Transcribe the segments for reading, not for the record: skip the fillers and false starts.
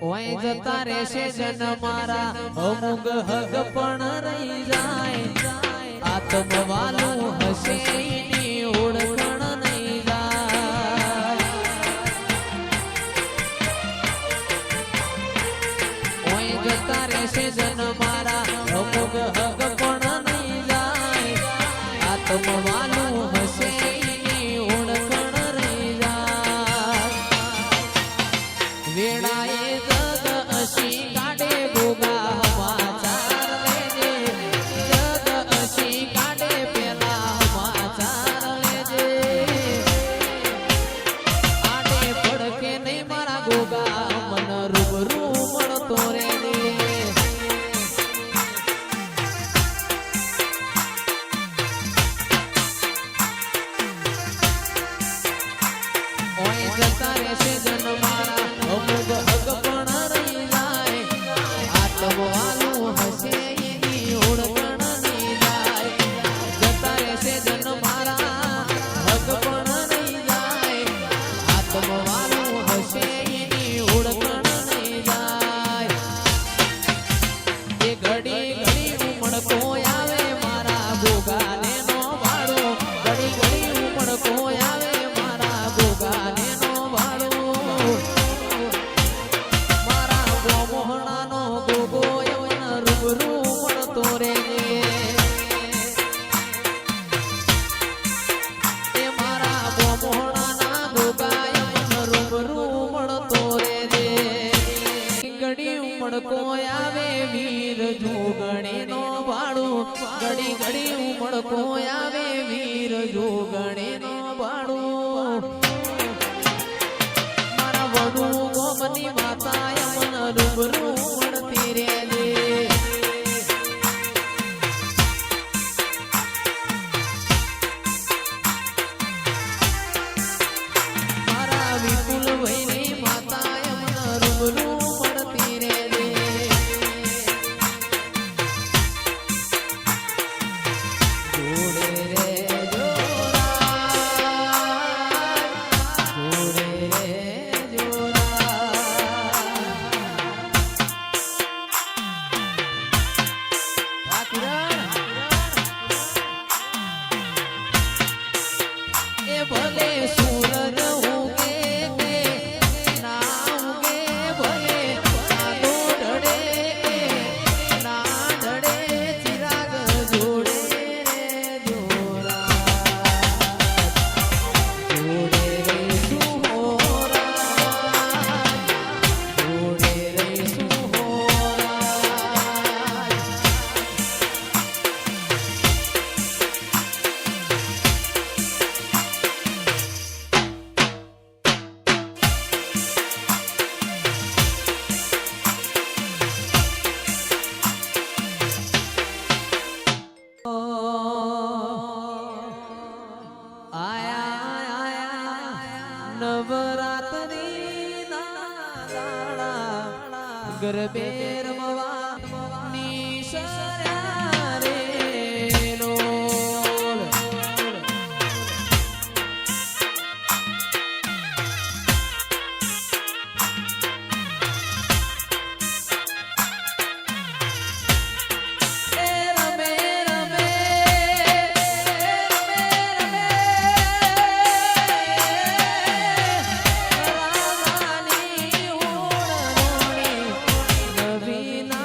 ઓય જતા રહેશે જન મારા અમુક હગ પણ રહી જાય આત્મવાલું હશે એની ઓળખણ નહીં જાય ઓય જતા રહેશે જન મારા અમુક હગ પણ નહીં જાય આત્મવાલું હશે એની ઓળખણ રહી જાય વેળાએ જતા રહેશે જન મારા અમુક હગ પણ રહી જાય આત્મવાલું હશે એની ઓળખણ નહીં જાય જતા રહેશે જન મારા હગ પણ રહી જાય આત્મવાલું હશે એની ઓળખણ નહીં જાય એ ઘડી ઘડી ઉમળકો આવે મારા ભોગાને નો વાળો ઘડી ઘડી ઉમળકો આવે મારા ભોગાને આવે વીર જોગણી નો ભાડું ઘડી ઘડી ઉમળકો આવે વીર જોગણી નો ભાડું મારા વડુ ગોમની માતા મન રૂબરૂ મળતી રે મારા વિપુલ ભાઈની માતા મન રૂબરૂ મળતી રે ભલે સૂરજ ઉગે કે ના ઉગે ભલે ચાંદો ઢળે કે ના ઢળે ચિરાગ જોડે રે જોરા જોડે રે સુહોરા જોડે રે સુહોરા નવરાત્રી ના દાડા ગરબે રમવા નિશર્યા રે લોલ નવીના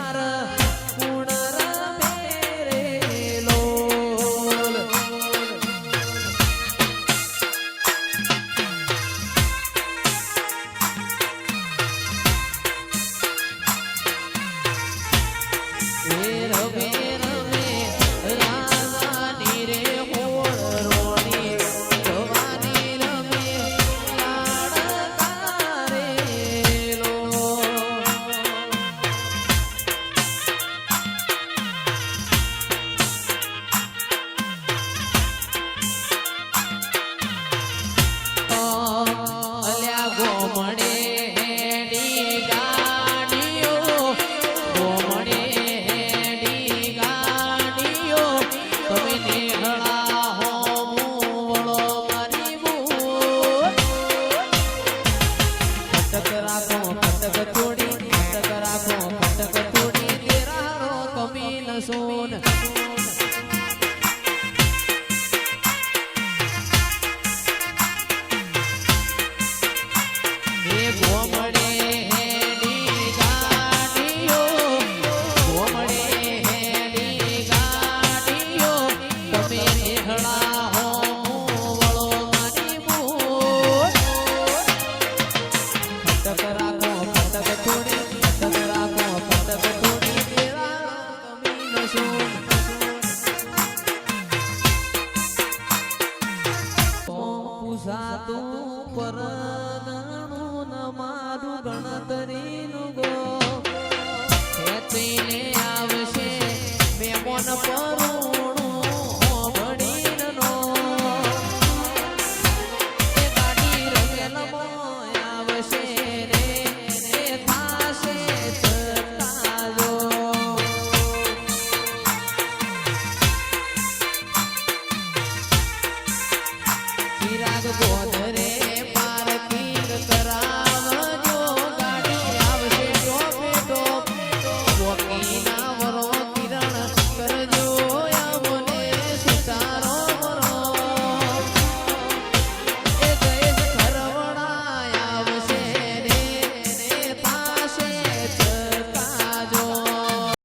પરગણું ન મારું ગણતરીનું ગો ખેંચીને આવશે મેમોન પરું